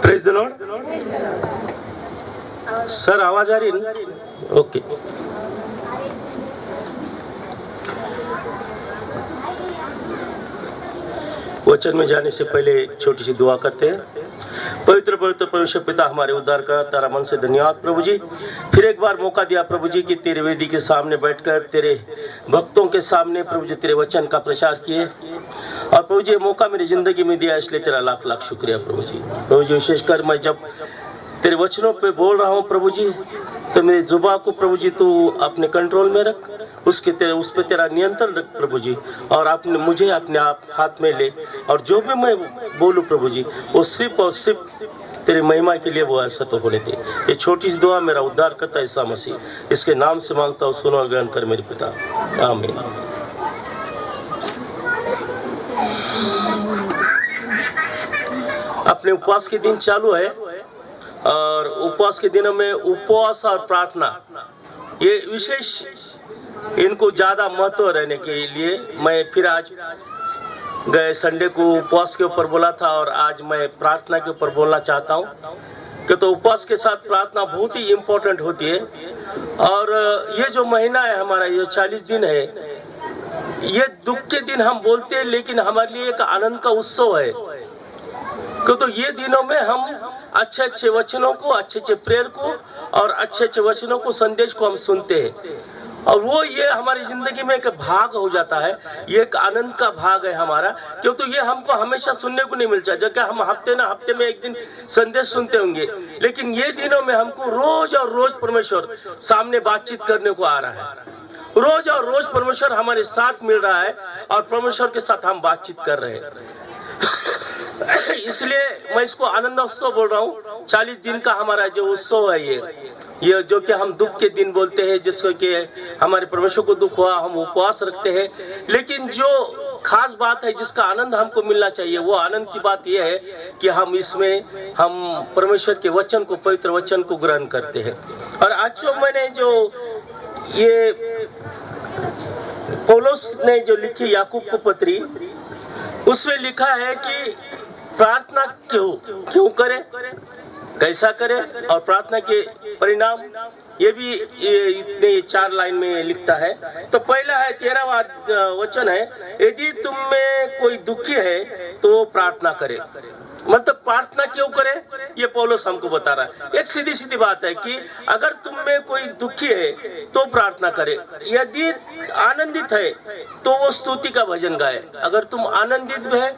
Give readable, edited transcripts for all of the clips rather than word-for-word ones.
Praise the Lord. Sir आवाज आ रही है ना? ओके। वचन में जाने से पहले छोटी सी दुआ करते हैं। पवित्र पवित्र परमेश्वर पिता, हमारे उद्धार का तारा मन से धन्यवाद प्रभु जी। फिर एक बार मौका दिया प्रभु जी कि तेरे वेदी के सामने बैठकर तेरे भक्तों के सामने प्रभु जी तेरे वचन का प्रचार किए, और प्रभु जी ये मौका मेरी जिंदगी में दिया, इसलिए तेरा लाख लाख शुक्रिया प्रभु जी। प्रभु जी विशेषकर मैं जब तेरे वचनों पे बोल रहा हूँ प्रभु जी, तो मेरी जुबान को प्रभु जी तू अपने कंट्रोल में रख, उस पर तेरा नियंत्रण रख प्रभु जी, और आपने मुझे अपने आप हाथ में ले, और जो भी मैं बोलूँ प्रभु जी वो सिर्फ और सिर्फ तेरी महिमा के लिए वो ऐसा तो होने थे। ये छोटी सी दुआ मेरा उद्धार करता ईसा मसीह, इसके नाम से मांगता हूँ, सुनो और ग्रहण कर मेरे पिता, आमीन। अपने उपवास के दिन चालू है, और उपवास के दिनों में उपवास और प्रार्थना ये विशेष, इनको ज़्यादा महत्व रहने के लिए मैं फिर आज गए संडे को उपवास के ऊपर बोला था, और आज मैं प्रार्थना के ऊपर बोलना चाहता हूँ कि तो उपवास के साथ प्रार्थना बहुत ही इम्पोर्टेंट होती है। और ये जो महीना है हमारा, ये 40 दिन है, ये दुख के दिन हम बोलते हैं, लेकिन हमारे लिए एक आनंद का उत्सव है, क्यों तो ये दिनों में हम अच्छे अच्छे वचनों को, अच्छे अच्छे प्रेयर को और अच्छे अच्छे वचनों को, संदेश को हम सुनते हैं, और वो ये हमारी जिंदगी में एक भाग हो जाता है, ये एक आनंद का भाग है हमारा, क्यों तो ये हमको हमेशा सुनने को नहीं मिलता। जबकि हम हफ्ते में एक दिन संदेश सुनते होंगे, लेकिन ये दिनों में हमको रोज और रोज परमेश्वर सामने बातचीत करने को आ रहा है, रोज और रोज परमेश्वर हमारे साथ मिल रहा है, और परमेश्वर के साथ हम बातचीत कर रहे हैं। इसलिए मैं इसको आनंद उत्सव बोल रहा हूँ। 40 दिन का हमारा जो उत्सव है, ये जो कि हम दुख के दिन बोलते हैं, जिसको कि हमारे परमेश्वर को दुख हुआ, हम उपवास रखते हैं, लेकिन जो खास बात है जिसका आनंद हमको मिलना चाहिए, वो आनंद की बात यह है कि हम इसमें हम परमेश्वर के वचन को, पवित्र वचन को ग्रहण करते हैं। और आज जो मैंने जो ये पौलुस ने जो लिखी याकूब को पत्री, उसमें लिखा है कि प्रार्थना क्यों करे, कैसा करे, और प्रार्थना के परिणाम, ये भी इतने 4 लाइन में लिखता है। तो पहला है 13वां वचन है, यदि तुम में कोई दुखी है तो प्रार्थना करे। मतलब प्रार्थना क्यों करे, ये पौलुस हमको बता रहा है। एक सीधी सीधी बात है कि अगर तुम में कोई दुखी है तो प्रार्थना करे, यदि आनंदित है तो वो स्तुति का भजन गाए, अगर तुम आनंदित है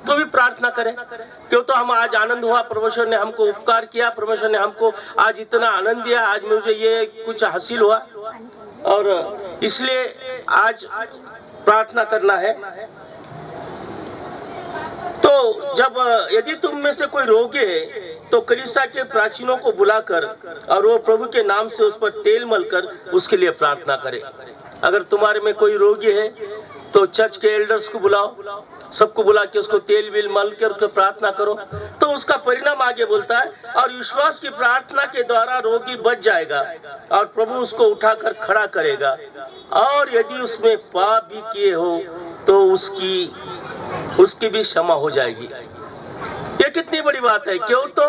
तो भी प्रार्थना करें। क्यों तो हम आज आनंद हुआ, परमेश्वर ने हमको उपकार किया, परमेश्वर ने हमको आज इतना आनंद दिया, आज मुझे ये कुछ हासिल हुआ, और इसलिए आज प्रार्थना करना है। तो जब यदि तुम में से कोई रोगी है तो कलीसिया के प्राचीनों को बुलाकर, और वो प्रभु के नाम से उस पर तेल मलकर उसके लिए प्रार्थना करे। अगर तुम्हारे में कोई रोगी है तो चर्च के एल्डर्स को बुलाओ, सबको बुला के उसको तेल बिल मल कर प्रार्थना करो, तो उसका परिणाम आगे बोलता है, और विश्वास की प्रार्थना के द्वारा रोगी बच जाएगा और प्रभु उसको उठाकर खड़ा करेगा, और यदि उसमें पाप भी किए हो तो उसकी भी क्षमा हो जाएगी। ये कितनी बड़ी बात है। क्यों तो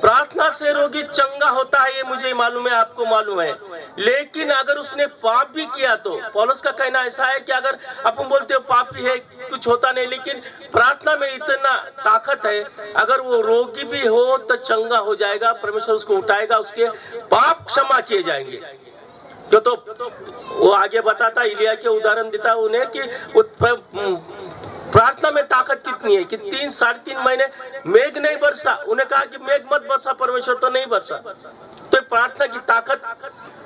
प्रार्थना से रोगी चंगा होता है, ये मुझे मालूम है, आपको मालूम है, लेकिन अगर उसने पाप भी किया तो पौलुस का कहना ऐसा है कि अगर अपन बोलते हो पापी है, कुछ होता नहीं, लेकिन प्रार्थना में इतना ताकत है, अगर वो रोगी भी हो तो चंगा हो जाएगा, परमेश्वर उसको उठाएगा, उसके पाप क्षमा किए जाएंगे। जो तो वो आगे बताता, इलिया के उदाहरण देता उन्हें कि प्रार्थना में ताकत कितनी है कि 3-3.5 महीने मेघ नहीं बरसा, उन्हें कहा कि मेघ मत बरसा, परमेश्वर तो नहीं बरसा। तो प्रार्थना की ताकत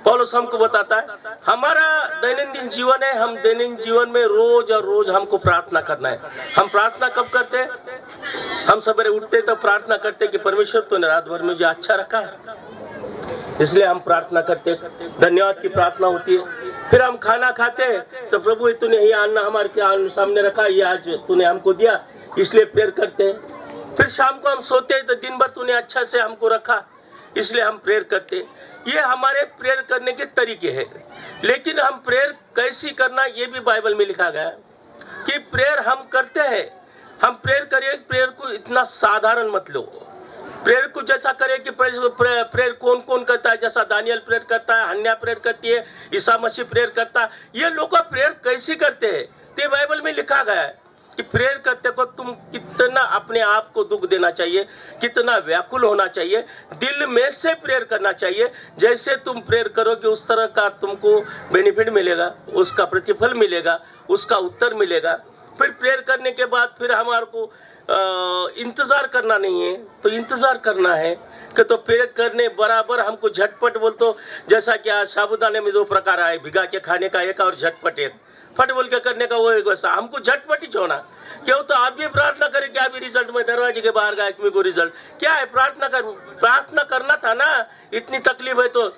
पौलुस हमको बताता है। हमारा दैनंदिन जीवन है, हम दैनंदिन जीवन में रोज और रोज हमको प्रार्थना करना है। हम प्रार्थना कब करते हैं? हम सवेरे उठते तो प्रार्थना करते कि परमेश्वर तूने रात भर मुझे अच्छा रखा है, इसलिए हम प्रार्थना करते, धन्यवाद की प्रार्थना होती है। फिर हम खाना खाते हैं तो प्रभु तूने ये अन्न हमारे सामने रखा, ये आज तूने हमको दिया, इसलिए प्रेयर करते हैं। फिर शाम को हम सोते हैं तो दिन भर तूने अच्छा से हमको रखा, इसलिए हम प्रेयर करते हैं। ये हमारे प्रेयर करने के तरीके हैं। लेकिन हम प्रेयर कैसी करना, ये भी बाइबल में लिखा गया है कि प्रेयर हम करते हैं हम प्रेयर करिए, प्रेयर को इतना साधारण मत लो। प्रेयर को जैसा करे कि प्रेयर कौन कौन करता है, जैसा दानियल प्रेयर करता है, हन्या प्रेयर करती है, ईसा मसीह प्रेयर करता है। ये लोग प्रेयर कैसी करते हैं? तो बाइबल में लिखा गया है कि प्रेयर करते को तुम कितना अपने आप को दुख देना चाहिए, कितना व्याकुल होना चाहिए, दिल में से प्रेयर करना चाहिए। जैसे तुम प्रेयर करोगे उस तरह का तुमको बेनिफिट मिलेगा, उसका प्रतिफल मिलेगा, उसका उत्तर मिलेगा। फिर प्रेयर करने के बाद फिर हमारे को इंतज़ार करना नहीं है, तो इंतज़ार करना है कि तो प्रेयर करने बराबर हमको झटपट बोल, तो जैसा कि आज साबुदाने में 2 प्रकार आए, भिगा के खाने का एक और झटपट एक, फट बोल के करने का वो एक। वैसा हमको झटपट ही छोड़ना क्यों? तो आप भी प्रार्थना करें कि अभी रिजल्ट में दरवाजे के बाहर गया मेरे को रिजल्ट क्या है? प्रार्थना करना था ना, इतनी तकलीफ है तो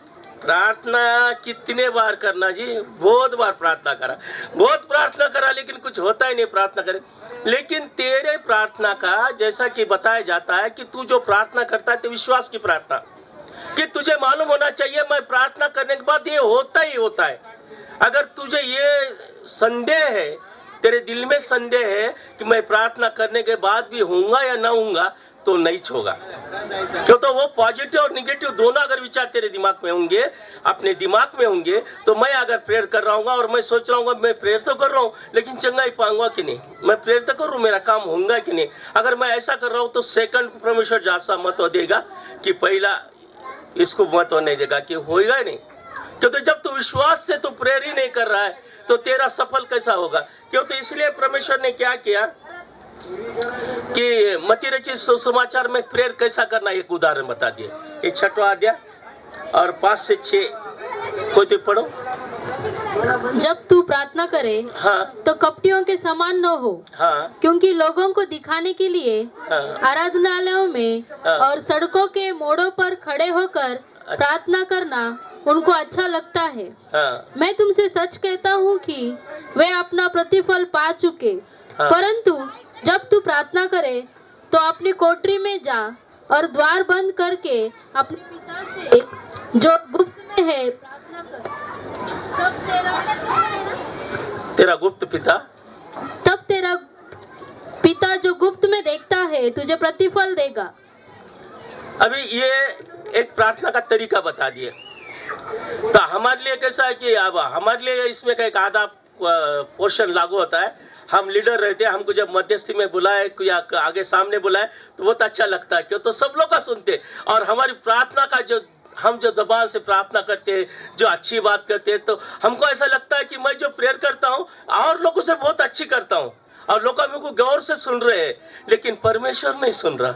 प्रार्थना कितने बार करना जी? बहुत बार प्रार्थना करा, बहुत प्रार्थना करा, लेकिन कुछ होता ही नहीं। प्रार्थना करे, लेकिन तेरे प्रार्थना का जैसा कि बताया जाता है कि तू जो प्रार्थना करता है तो विश्वास की प्रार्थना, कि तुझे मालूम होना चाहिए मैं प्रार्थना करने के बाद ये होता ही होता है। अगर तुझे ये संदेह है, तेरे दिल में संदेह है कि मैं प्रार्थना करने के बाद भी होऊंगा या ना होऊंगा, तो नहीं होगा। क्यों? तो वो पॉजिटिव और निगेटिव दोनों अगर विचार तेरे दिमाग में होंगे, अपने दिमाग में होंगे, तो मैं अगर प्रेयर कर रहा हूँ और मैं सोच रहा हूँ मैं प्रेयर तो कर रहा हूँ लेकिन चंगा ही पाऊंगा कि नहीं, मैं प्रेयर तो कर रहा हूँ मेरा काम होगा कि नहीं, अगर मैं ऐसा कर रहा हूँ तो सेकंड परमेश्वर ज्यादा महत्व देगा कि पहला इसको महत्व नहीं देगा कि होगा ही नहीं। क्यों? तो जब तू विश्वास से तू प्रेयर ही नहीं कर रहा है तो तेरा सफल कैसा होगा? क्यों? तो इसलिए परमेश्वर ने क्या किया कि मत्ती रचित सुसमाचार में प्रेयर कैसा करना एक उदाहरण बता दिए। ये 6वां अध्याय और 5 से 6 कोई तो पढ़ो। जब तू प्रार्थना करे हाँ, तो कपटियों के समान न हो, हाँ, क्योंकि लोगों को दिखाने के लिए हाँ, आराधनालयों में हाँ, और सड़कों के मोड़ों पर खड़े होकर प्रार्थना करना उनको अच्छा लगता है। हाँ, मैं तुमसे सच कहता हूँ कि वे अपना प्रतिफल पा चुके। हाँ। परंतु जब तू प्रार्थना करे तो अपनी कोठरी में जा और द्वार बंद करके अपने पिता से जो गुप्त में है प्रार्थना कर, तब तेरा गुप्त पिता जो गुप्त में देखता है तुझे प्रतिफल देगा। अभी ये एक प्रार्थना का तरीका बता दिए। तो हमारे लिए कैसा है कि अब हमारे लिए इसमें का एक आधा पोर्शन लागू होता है। हम लीडर रहते हैं, हमको जब मध्यस्थी में बुलाए या आगे सामने बुलाए तो बहुत अच्छा लगता है। क्यों? तो सब लोग का सुनते और हमारी प्रार्थना का जो हम जो जबान से प्रार्थना करते हैं, जो अच्छी बात करते हैं, तो हमको ऐसा लगता है कि मैं जो प्रेयर करता हूँ और लोगों से बहुत अच्छी करता हूँ और लोग मेरे को गौर से सुन रहे हैं, लेकिन परमेश्वर नहीं सुन रहा।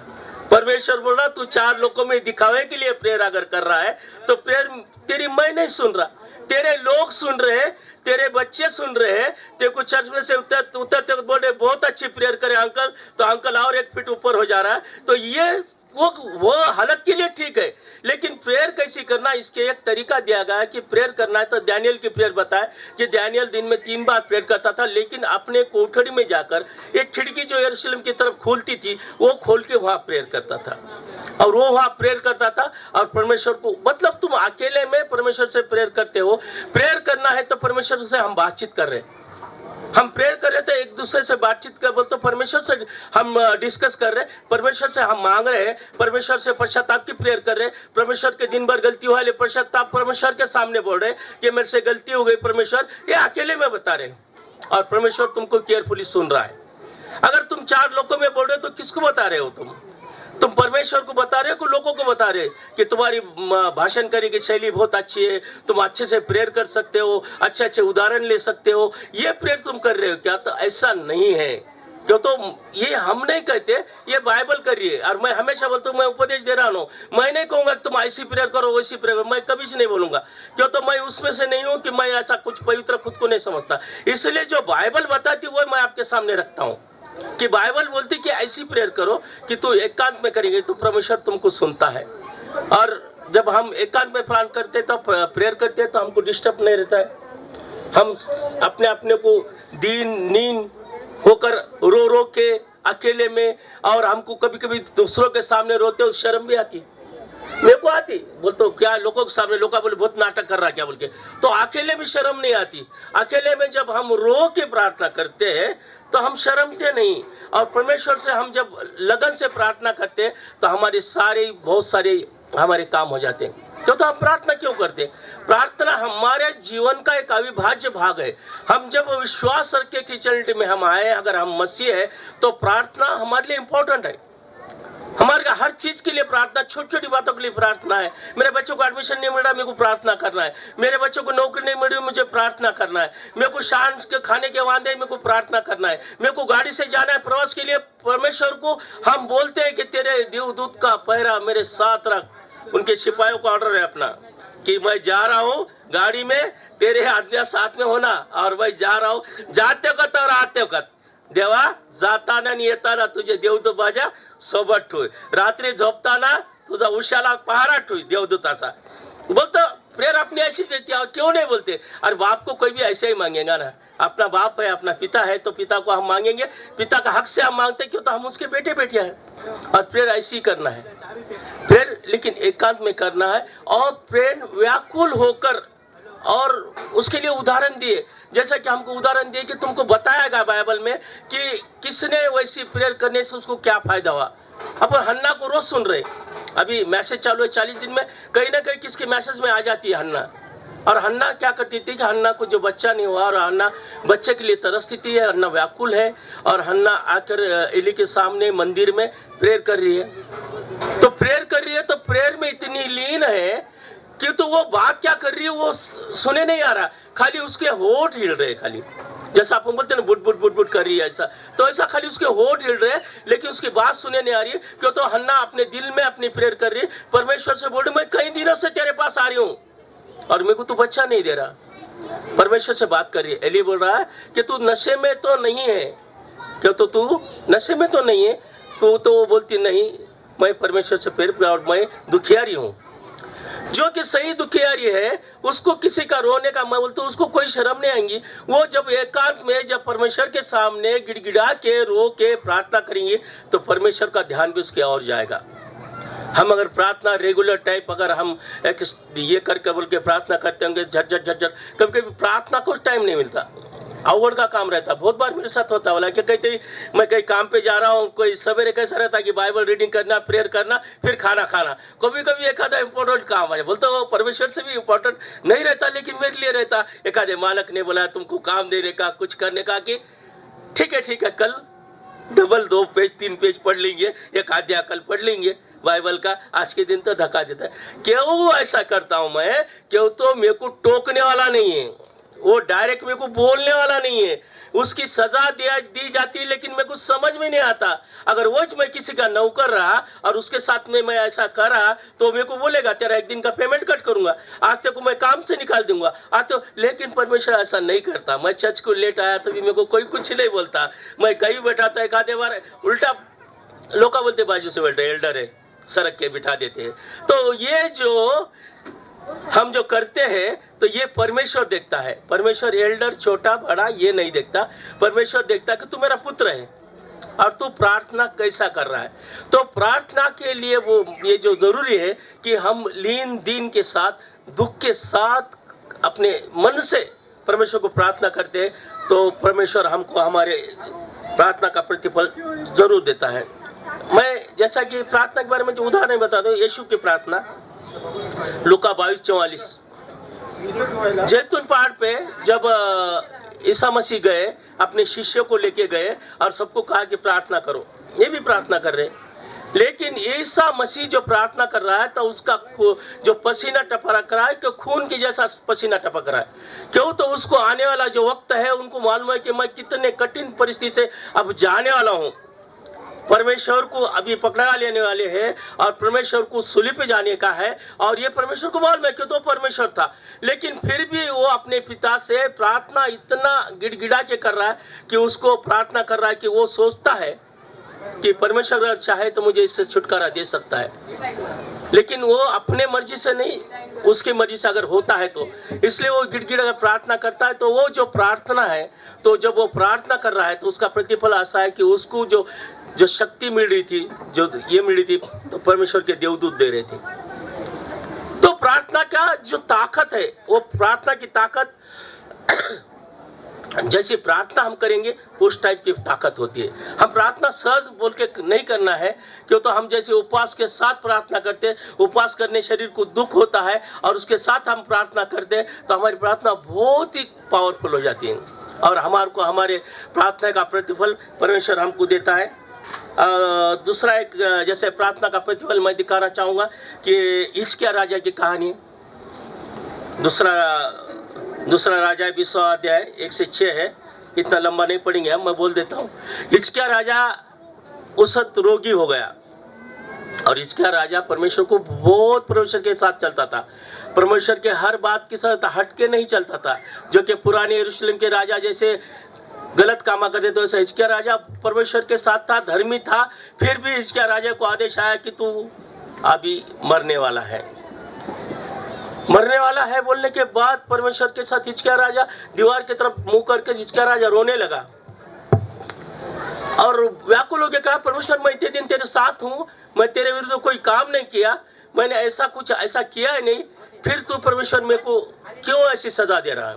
परमेश्वर बोल रहा तू 4 लोगों में दिखावे के लिए प्रेयर अगर कर रहा है तो प्रेयर तेरी मैं नहीं सुन रहा, तेरे लोग सुन रहे हैं, तेरे बच्चे सुन रहे हैं। तेरे को चर्च में से उतरते बोले बहुत अच्छी प्रेयर करे अंकल, तो अंकल और 1 फीट ऊपर हो जा रहा है। तो ये वो हालत के लिए ठीक है, लेकिन प्रेयर कैसी करना इसके एक तरीका दिया गया है कि प्रेयर करना है। तो दानियल की प्रेयर बताए कि दानियल दिन में 3 बार प्रेयर करता था, लेकिन अपने कोठरी में जाकर एक खिड़की जो यरूशलेम की तरफ खुलती थी वो खोल के वहां प्रेयर करता था और वो वहां प्रेयर करता था। और परमेश्वर को मतलब तुम अकेले में परमेश्वर से प्रेयर करते हो। प्रेयर करना है तो परमेश्वर से हम बातचीत कर रहे हैं, हम प्रेयर कर रहे थे, एक दूसरे से बातचीत कर बोलते, परमेश्वर से हम डिस्कस कर रहे, परमेश्वर से हम मांग रहे हैं, परमेश्वर से पश्चाताप की प्रेयर कर रहे, परमेश्वर के दिन भर गलती हुआ ले पश्चाताप परमेश्वर के सामने बोल रहे कि मेरे से गलती हो गई परमेश्वर, ये अकेले में बता रहे और परमेश्वर तुमको केयरफुली सुन रहा है। अगर तुम 4 लोगों में बोल रहे हो तो किसको बता रहे हो? तुम परमेश्वर को बता रहे हो कि लोगों को बता रहे कि तुम्हारी भाषण करने की शैली बहुत अच्छी है, तुम अच्छे से प्रेयर कर सकते हो, अच्छे अच्छे उदाहरण ले सकते हो, ये प्रेयर तुम कर रहे हो क्या? तो ऐसा नहीं है। क्यों? तो ये हम नहीं कहते, ये बाइबल कर रही है। और मैं हमेशा बोलता हूँ, मैं उपदेश दे रहा हूँ, मैं नहीं कहूँगा कि तुम ऐसी प्रेयर करो वैसी प्रेयर करो, मैं कभी से नहीं बोलूँगा। क्यों? तो मैं उसमें से नहीं हूँ कि मैं ऐसा कुछ पवित्र खुद को नहीं समझता। इसलिए जो बाइबल बताती वो मैं आपके सामने रखता हूँ कि बाइबल बोलती कि ऐसी प्रेयर करो कि तू एकांत में करेंगे तो परमेश्वर तुमको सुनता है। और जब हम एकांत में प्रार्थना करते तो प्रेयर करते हैं तो हमको डिस्टर्ब नहीं रहता है। हम अपने को नींद होकर रो के अकेले में, और हमको कभी कभी दूसरों के सामने रोते हो शर्म भी आती, मेरे को आती, बोलते तो क्या लोगों के सामने लोग बोले बहुत नाटक कर रहा क्या बोल के, तो अकेले में शर्म नहीं आती। अकेले में जब हम रो के प्रार्थना करते हैं तो हम शर्मते नहीं, और परमेश्वर से हम जब लगन से प्रार्थना करते हैं तो हमारे सारे बहुत सारे हमारे काम हो जाते हैं। तो हम प्रार्थना क्यों करते हैं? प्रार्थना हमारे जीवन का एक अविभाज्य भाग है। हम जब विश्वास करके क्रिश्चियनिटी में हम आए, अगर हम मसीह है तो प्रार्थना हमारे लिए इम्पोर्टेंट है। हमारे हर चीज के लिए प्रार्थना, छोटी छोटी बातों के लिए प्रार्थना है। मेरे बच्चों को एडमिशन नहीं मिल रहा, मेरे को प्रार्थना करना है। मेरे बच्चों को नौकरी नहीं मिल रही, मुझे प्रार्थना करना है। मेरे को शाम के खाने के वादे, मेरे को प्रार्थना करना है। मेरे को गाड़ी से जाना है प्रवास के लिए, परमेश्वर को हम बोलते हैं कि तेरे देवदूत का पहरा मेरे साथ रख। उनके सिपाहियों को ऑर्डर है अपना कि मैं जा रहा हूँ गाड़ी में, तेरे आज्ञा साथ में होना, और मैं जा रहा हूँ जाते वक्त और आते वक्त। देवा जाताना आणि येताना तुझे देवदूत माझ्या सोबत ठेव, रात्री झोपताना तुझा उशाला पहारा ठेव देवदूताचा। बोलतो प्रेयर अपनी ऐसी रहती है, क्यों नहीं बोलते? अरे बाप को कोई भी ऐसे ही मांगेगा ना, अपना बाप है, अपना पिता है, तो पिता को हम मांगेंगे, पिता का हक से हम मांगते, क्यों? तो हम उसके बेटे बेटियां हैं। और प्रेयर ऐसी करना है, प्रेयर लेकिन एकांत में करना है, और प्रेयर व्याकुल होकर, और उसके लिए उदाहरण दिए, जैसा कि हमको उदाहरण दिए कि तुमको बताया गया बाइबल में कि किसने वैसी प्रेयर करने से उसको क्या फायदा हुआ। अब हन्ना को रोज सुन रहे, अभी मैसेज चालू है 40 दिन में, कहीं ना कहीं किसके मैसेज में आ जाती है हन्ना। और हन्ना क्या करती थी कि हन्ना को जो बच्चा नहीं हुआ, और हन्ना बच्चे के लिए तरसती थी, हन्ना व्याकुल है, और हन्ना आकर एली के सामने मंदिर में प्रेयर कर रही है। तो प्रेयर कर रही है, तो प्रेयर में इतनी लीन है कि तो वो बात क्या कर रही है वो सुने नहीं आ रहा, खाली उसके होठ हिल रहे, खाली जैसा आप बोलते हैं ना बुट बुट बुट बुट कर रही है, ऐसा तो ऐसा खाली उसके होठ हिल रहे, लेकिन उसकी बात सुने नहीं आ रही है। क्यों? तो हन्ना अपने दिल में अपनी प्रेयर कर रही है, परमेश्वर से बोल रही मैं कई दिनों से तेरे पास आ रही हूँ और मेरे को तू बच्चा नहीं दे रहा। परमेश्वर से बात कर रही है। एली बोल रहा है कि तू नशे में तो नहीं है, क्यों? तो तू नशे में तो नहीं है, तो बोलती नहीं, मैं परमेश्वर से प्रेयर, और मैं दुखियारी हूँ। जो कि सही दुखियारी है, उसको किसी का रोने का, मैं बोलता हूँ उसको कोई शर्म नहीं आएंगी। वो जब एकांत में, जब परमेश्वर के सामने गिड़गिड़ा के रो के प्रार्थना करेंगे तो परमेश्वर का ध्यान भी उसके और जाएगा। हम अगर प्रार्थना रेगुलर टाइप, अगर हम एक ये करके बोल के प्रार्थना करते होंगे झट झट, कभी कभी प्रार्थना को टाइम नहीं मिलता, अवगढ़ का काम रहता। बहुत बार मेरे साथ होता है कि कहते मैं कहीं काम पे जा रहा हूँ, कोई सवेरे कैसा रहता कि बाइबल रीडिंग करना, प्रेयर करना, फिर खाना खाना। कभी कभी एक आधा इंपॉर्टेंट काम है, बोलते वो परमेश्वर से भी इंपॉर्टेंट नहीं रहता, लेकिन मेरे लिए रहता। एक आधे मालक ने बोला तुमको काम देने का, कुछ करने का, कि ठीक है कल डबल 2 पेज 3 पेज पढ़ लेंगे, एक आध्याय कल पढ़ लेंगे बाइबल का, आज के दिन तो धक्का देता है। क्यों ऐसा करता हूँ मैं? क्यों? तो मेरे को टोकने वाला नहीं है, वो डायरेक्ट मेरे को बोलने वाला नहीं है, उसकी सजा दी जाती है, लेकिन मेरे को समझ में नहीं आता। अगर वो मैं किसी का नौकर रहा और उसके साथ में मैं ऐसा करा तो मेरे को बोलेगा तेरा 1 दिन का पेमेंट कट करूंगा, आज तक मैं काम से निकाल दूंगा आज तो। लेकिन परमेश्वर ऐसा नहीं करता। मैं चर्च को लेट आया तो भी मेरे को कोई कुछ नहीं बोलता, मैं कहीं बैठा था, एक आधे बार उल्टा लोग बोलते बाजू से बैठे एल्डर है, सड़क के बिठा देते हैं। तो ये जो हम जो करते हैं तो ये परमेश्वर देखता है। परमेश्वर एल्डर छोटा बड़ा ये नहीं देखता, परमेश्वर देखता है कि तू मेरा पुत्र है और तू प्रार्थना कैसा कर रहा है। तो प्रार्थना के लिए वो ये जो जरूरी है कि हम लीन दीन के साथ, दुख के साथ अपने मन से परमेश्वर को प्रार्थना करते हैं, तो परमेश्वर हमको हमारे प्रार्थना का प्रतिफल जरूर देता है। मैं जैसा कि प्रार्थना के बारे में जो उदाहरण बता दूं, यीशु की प्रार्थना लूका 22:44, जैतून पहाड़ पे जब ईसा मसीह गए, अपने शिष्यों को लेके गए और सबको कहा कि प्रार्थना करो, ये भी प्रार्थना कर रहे। लेकिन ईसा मसीह जो प्रार्थना कर रहा है तो उसका जो पसीना टपक रहा है, कि खून की जैसा पसीना टपक रहा है। क्यों? तो उसको आने वाला जो वक्त है, उनको मालूम है कि मैं कितने कठिन परिस्थिति से अब जाने वाला हूँ। परमेश्वर को अभी पकड़ा लेने वाले हैं और परमेश्वर को सूली पे जाने का है, और ये परमेश्वर को मालूम है कि तो परमेश्वर था। लेकिन फिर भी वो अपने पिता से प्रार्थना इतना गिड़गिड़ा के कर रहा है कि उसको प्रार्थना कर रहा है कि वो सोचता है कि परमेश्वर अगर चाहे तो मुझे इससे छुटकारा दे सकता है, लेकिन वो अपने मर्जी से नहीं, उसकी मर्जी से अगर होता है तो। इसलिए वो गिड़गिड़ अगर प्रार्थना करता है तो वो जो प्रार्थना है, तो जब वो प्रार्थना कर रहा है तो उसका प्रतिफल ऐसा है कि उसको जो शक्ति मिल रही थी, जो ये मिल रही थी, तो परमेश्वर के देवदूत दे रहे थे। प्रार्थना का जो ताकत है, वो प्रार्थना की ताकत जैसी प्रार्थना हम करेंगे उस टाइप की ताकत होती है। हम प्रार्थना सहज बोल के नहीं करना है, क्यों तो हम जैसे उपवास के साथ प्रार्थना करते हैं, उपवास करने शरीर को दुख होता है और उसके साथ हम प्रार्थना करते हैं तो हमारी प्रार्थना बहुत ही पावरफुल हो जाती है और हमारे प्रार्थना का प्रतिफल परमेश्वर हमको देता है। दूसरा एक जैसे प्रार्थना का प्रतिफल मैं दिखाना चाहूँगा कि हिजकिय्याह राजा की कहानी है। दूसरा राजा 20वां अध्याय 1 से 6 है, इतना लंबा नहीं पढ़ेंगे हम, मैं बोल देता हूँ। हिजकिय्याह राजा उस वक्त रोगी हो गया और हिजकिय्याह राजा परमेश्वर को बहुत परमेश्वर के साथ चलता था, परमेश्वर के हर बात के साथ हट के नहीं चलता था। जो कि पुराने यरूशलेम के राजा जैसे गलत काम करते थे, वैसे हिजकिय्याह राजा परमेश्वर के साथ था, धर्मी था। फिर भी हिजकिय्याह राजा को आदेश आया कि तू अभी मरने वाला है बोलने के बाद परमेश्वर के साथ हिजकिय्याह राजा दीवार की तरफ मुंह करके हिजकिय्याह राजा रोने लगा और व्याकुल होकर कहा, परमेश्वर मैं इतने दिन तेरे साथ हूँ, मैं तेरे विरुद्ध कोई काम नहीं किया, मैंने ऐसा किया ही नहीं, फिर तू परमेश्वर मेरे को क्यों ऐसी सजा दे रहा है?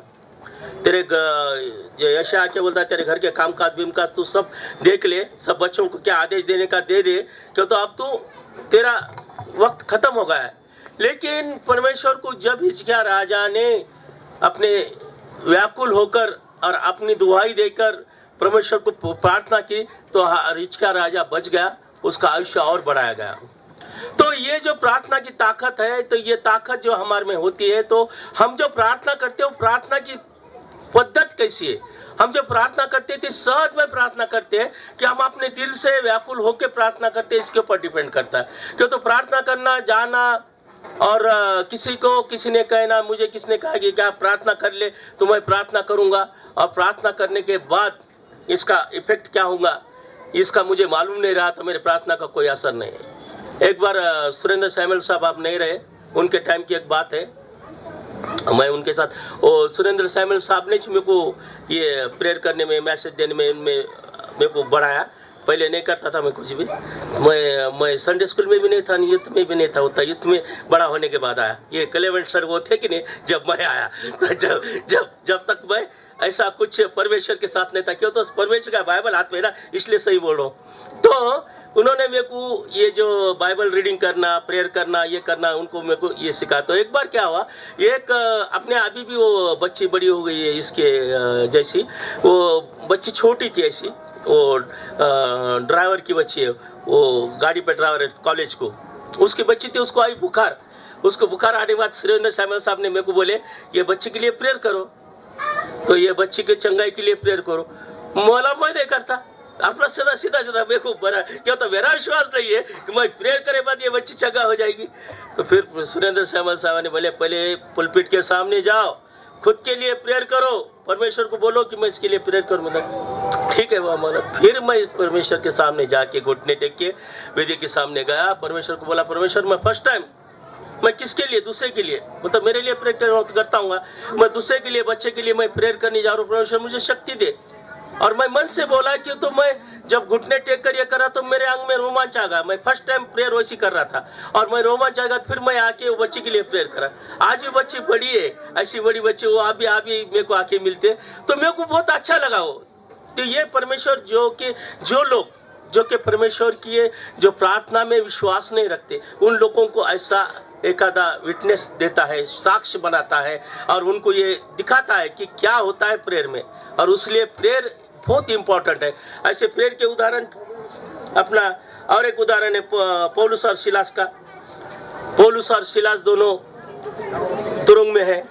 तेरे जो यशायाह क्या बोलता है, तेरे घर के कामकाज बीमकाज तू सब देख ले, सब बच्चों को क्या आदेश देने का दे दे, क्यों तो अब तू तेरा वक्त खत्म हो गया है। लेकिन परमेश्वर को जब हिजकिय्याह राजा ने अपने व्याकुल होकर और अपनी दुहाई देकर परमेश्वर को प्रार्थना की तो हिजकिय्याह राजा बच गया, उसका आयुष्य और बढ़ाया गया। तो ये जो प्रार्थना की ताकत है, तो ये ताकत जो हमारे में होती है, तो हम जो प्रार्थना करते हो प्रार्थना की पद्धति कैसी है? हम जो प्रार्थना करते थे सहज में प्रार्थना करते हैं कि हम अपने दिल से व्याकुल होकर प्रार्थना करते हैं, इसके ऊपर डिपेंड करता है। क्यों तो प्रार्थना करना जाना और किसी ने कहना, मुझे किसने कहा कि क्या प्रार्थना कर ले तो मैं प्रार्थना करूंगा, और प्रार्थना करने के बाद इसका इफेक्ट क्या होगा इसका मुझे मालूम नहीं रहा, तो मेरे प्रार्थना का कोई असर नहीं है। एक बार सुरेंद्र सैमुअल साहब आप नहीं रहे, उनके टाइम की एक बात है, मैं उनके साथ सुरेंद्र सैमुअल साहब ने मेरे को ये प्रेयर करने में, मैसेज देने में मेरे को बढ़ाया। पहले नहीं करता था मैं कुछ भी, मैं संडे स्कूल में भी नहीं था, यूथ में भी नहीं था, होता यूथ में बड़ा होने के बाद आया। ये क्लेवेंट सर वो थे कि नहीं, जब मैं आया तो जब तक मैं ऐसा कुछ परमेश्वर के साथ नहीं था, क्यों तो परमेश्वर का बाइबल हाथ में ना, इसलिए सही बोल रहा हूँ। तो उन्होंने मेरे को ये जो बाइबल रीडिंग करना, प्रेयर करना, ये करना, उनको मेरे को ये सिखा। तो एक बार क्या हुआ, एक अपने अभी भी वो बच्ची बड़ी हो गई है इसके जैसी, वो बच्ची छोटी थी ऐसी, वो ड्राइवर की बच्ची है, वो गाड़ी पे ड्राइवर है कॉलेज को, उसकी बच्ची थी, उसको आई बुखार। उसको बुखार आने के बाद सुरेंद्र सैमुअल साहब ने मेरे को बोले ये बच्ची के लिए प्रेयर करो, तो ये बच्ची के चंगाई के लिए प्रेयर करो। मौला मैं नहीं करता, अपना सीधा मेरे को बना, क्या तो मेरा विश्वास नहीं है कि मैं प्रेयर करे बाद ये बच्ची चंगा हो जाएगी। तो फिर सुरेंद्र सैमुअल साहब ने बोले पहले पुलपिट के सामने जाओ, खुद के लिए प्रेयर करो, परमेश्वर को बोलो कि मैं इसके लिए प्रेयर करूँ। मतलब ठीक है वह माना। फिर मैं परमेश्वर के सामने जाके घुटने टेक के वेदी के सामने गया, परमेश्वर को बोला, परमेश्वर मैं फर्स्ट टाइम मैं किसके लिए, दूसरे के लिए, मतलब मेरे लिए प्रेयर करता हूँ, मैं दूसरे के लिए, बच्चे के लिए मैं प्रेयर करने जा रहा हूँ, परमेश्वर मुझे शक्ति दे। और मैं मन से बोला कि तो मैं जब घुटने टेक कर ये करा तो मेरे अंग में रोमांच आ गया। मैं फर्स्ट टाइम प्रेयर वैसी कर रहा था और मैं रोमांच आ गया। फिर मैं आके वो बच्ची के लिए प्रेयर करा। आज भी बच्ची बड़ी है, ऐसी बड़ी बच्ची, वो अभी मेरे को आके मिलते तो मेरे को बहुत अच्छा लगा वो। तो ये परमेश्वर जो कि परमेश्वर की जो प्रार्थना में विश्वास नहीं रखते, उन लोगों को ऐसा एकादा विटनेस देता है, साक्ष्य बनाता है और उनको ये दिखाता है कि क्या होता है प्रेयर में। और उसलिए प्रेयर बहुत इंपॉर्टेंट है। ऐसे प्रेयर के उदाहरण अपना और एक उदाहरण है पौलुस और सिलास का। पौलुस और सिलास दोनों तुरुंग में है।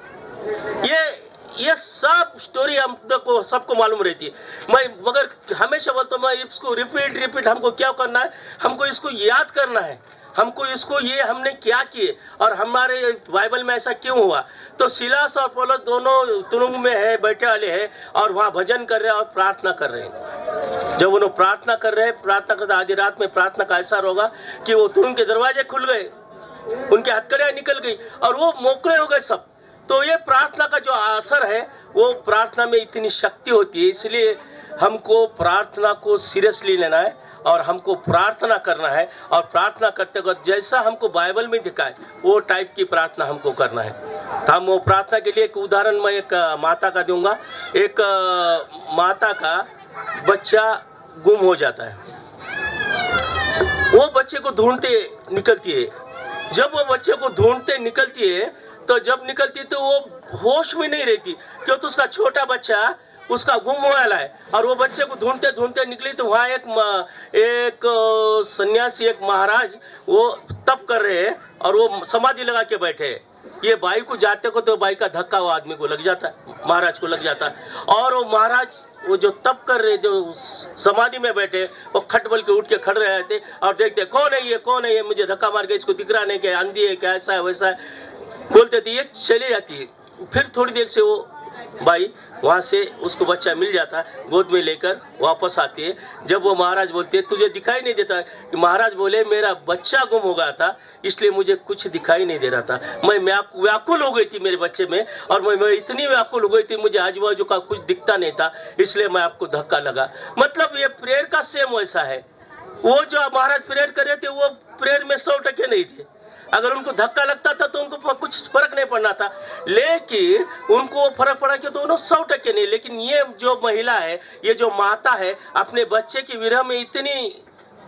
ये सब स्टोरी हम लोग को सबको मालूम रहती है। मैं मगर हमेशा बोलता हूँ, मैं इसको रिपीट हमको क्या करना है, हमको इसको याद करना है, हमको इसको ये हमने क्या किए और हमारे बाइबल में ऐसा क्यों हुआ। तो सिलास और पौलुस दोनों तुरुंग में है, बैठे वाले हैं और वहाँ भजन कर रहे हैं और प्रार्थना कर रहे हैं। जब उन्होंने प्रार्थना कर रहे हैं, प्रार्थना करते आधी रात में प्रार्थना का ऐसा होगा कि वो तुरुंग के दरवाजे खुल गए, उनके हथकड़ियाँ निकल गई और वो मोकले हो गए सब। तो ये प्रार्थना का जो असर है वो प्रार्थना में इतनी शक्ति होती है। इसलिए हमको प्रार्थना को सीरियसली लेना है और हमको प्रार्थना करना है, और प्रार्थना करते वक्त जैसा हमको बाइबल में दिखाए वो टाइप की प्रार्थना हमको करना है। तो हम वो प्रार्थना के लिए एक उदाहरण मैं एक माता का दूंगा। एक माता का बच्चा गुम हो जाता है, वो बच्चे को ढूंढते निकलती है। जब वो बच्चे को ढूंढते निकलती है तो जब निकलती है तो वो होश में नहीं रहती, क्योंकि उसका छोटा बच्चा उसका गुम हो वाला है। और वो बच्चे को ढूंढते ढूंढते निकली तो वहाँ एक सन्यासी, एक महाराज वो तप कर रहे हैं और वो समाधि लगा के बैठे हैं। ये बाई को जाते को तो बाई का धक्का वो आदमी को लग जाता है, महाराज को लग जाता है। और वो महाराज वो जो तप कर रहे, जो समाधि में बैठे, वो खट बल के उठ के खड़ रहे थे और देखते कौन है ये, कौन है ये, मुझे धक्का मार के, इसको दिख रहा नहीं क्या, अंधी है क्या, ऐसा है वैसा है बोलते थे। ये चले जाती है। फिर थोड़ी देर से वो बाई वहाँ से उसको बच्चा मिल जाता है, गोद में लेकर वापस आती है। जब वो महाराज बोलते हैं तुझे दिखाई नहीं देता, कि महाराज बोले मेरा बच्चा गुम हो गया था इसलिए मुझे कुछ दिखाई नहीं दे रहा था, मैं व्याकुल हो गई थी मेरे बच्चे में, और मैं इतनी व्याकुल हो गई थी मुझे आजू बाजू का कुछ दिखता नहीं था, इसलिए मैं आपको धक्का लगा। मतलब ये प्रेयर का सेम वैसा है। वो जो महाराज प्रेयर कर रहे थे वो प्रेयर में 100% नहीं थे। अगर उनको धक्का लगता था तो उनको कुछ फर्क नहीं पड़ना था, लेकिन उनको फर्क पड़ा कि तो उन्होंने 100% नहीं। लेकिन ये जो महिला है, ये जो माता है, अपने बच्चे की विरह में इतनी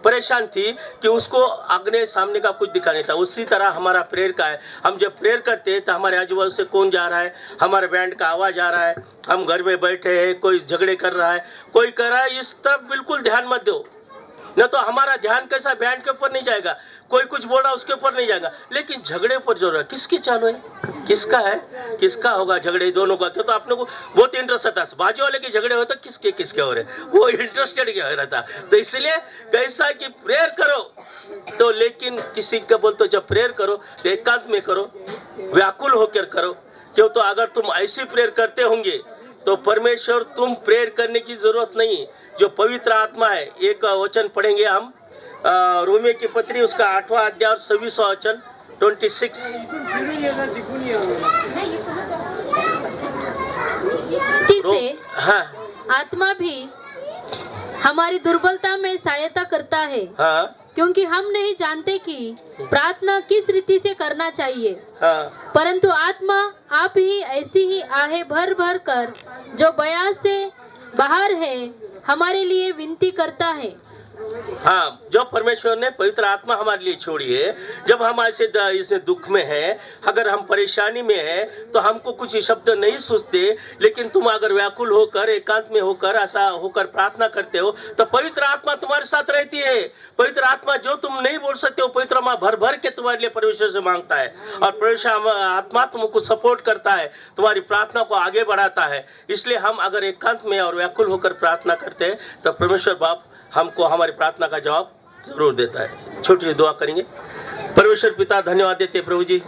परेशान थी कि उसको आगे सामने का कुछ दिखा नहीं था। उसी तरह हमारा प्रेयर का है। हम जब प्रेयर करते हैं तो हमारे आजू बाजू से कौन जा रहा है, हमारे बैंड का आवाज़ आ रहा है, हम घर में बैठे हैं, कोई झगड़े कर रहा है, कोई कर रहा है, इस तरफ बिल्कुल ध्यान मत दो। न तो हमारा ध्यान कैसा बैंड के ऊपर नहीं जाएगा, कोई कुछ बोल रहा उसके ऊपर नहीं जाएगा, लेकिन झगड़े पर जरूर है। किसकी चालू है, किसका है, किसका होगा झगड़े दोनों का, क्यों तो आपने को बहुत इंटरेस्ट आता है। बाजू वाले के झगड़े हो तो किसके किसके हो रहे, वो इंटरेस्टेड क्या हो रहा था। तो इसलिए कैसा कि प्रेयर करो तो, लेकिन किसी का बोल तो जब प्रेयर करो तो एकांत में करो, व्याकुल होकर करो। क्यों तो अगर तुम ऐसी प्रेयर करते होंगे तो परमेश्वर, तुम प्रेयर करने की जरूरत नहीं। जो पवित्र आत्मा है, एक वचन पढ़ेंगे हम रोमियो की पत्री उसका 8वां अध्याय और 26वां वचन 26। से हाँ आत्मा भी हमारी दुर्बलता में सहायता करता है, हाँ क्योंकि हम नहीं जानते कि प्रार्थना किस रीति से करना चाहिए, हाँ परंतु आत्मा आप ही ऐसी ही आहे भर भर कर जो बयान से बाहर है हमारे लिए विनती करता है। हाँ, जो परमेश्वर ने पवित्र आत्मा हमारे लिए छोड़ी है। जब हम ऐसे इस दुख में हैं, अगर हम परेशानी में हैं तो हमको कुछ शब्द नहीं सोचते, लेकिन तुम अगर व्याकुल होकर एकांत में होकर ऐसा होकर प्रार्थना करते हो तो पवित्र आत्मा तुम्हारे साथ रहती है। पवित्र आत्मा जो तुम नहीं बोल सकते हो, पवित्र आत्मा भर भर के तुम्हारे लिए परमेश्वर से मांगता है, और पवित्र आत्मा तुमको सपोर्ट करता है, तुम्हारी प्रार्थना को आगे बढ़ाता है। इसलिए हम अगर एकांत में और व्याकुल होकर प्रार्थना करते हैं तो परमेश्वर बाप हमको हमारी प्रार्थना का जवाब जरूर देता है। छोटी सी दुआ करेंगे। परमेश्वर पिता, धन्यवाद देते प्रभु जी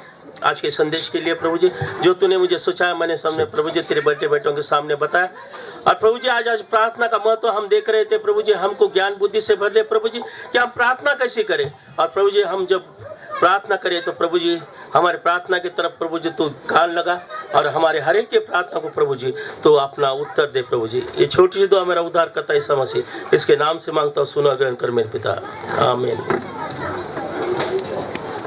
आज के संदेश के लिए। प्रभु जी, जो तूने मुझे सोचा मैंने सामने प्रभु जी तेरे बेटे बेटों के सामने बताया, और प्रभु जी आज प्रार्थना का महत्व हम देख रहे थे। प्रभु जी हमको ज्ञान बुद्धि से भर दे प्रभु जी कि हम प्रार्थना कैसे करें, और प्रभु जी हम जब प्रार्थना करें तो प्रभु जी हमारे प्रार्थना की तरफ प्रभु जी तू कान लगा, और हमारे हर एक के प्रार्थना को प्रभु जी तो अपना उत्तर दे प्रभु जी। ये छोटी सी दुआ मेरा उद्धार करता है ईसा मसीह, इसके नाम से मांगता हूँ, सुनो ग्रहण कर मेरे पिता, आमीन।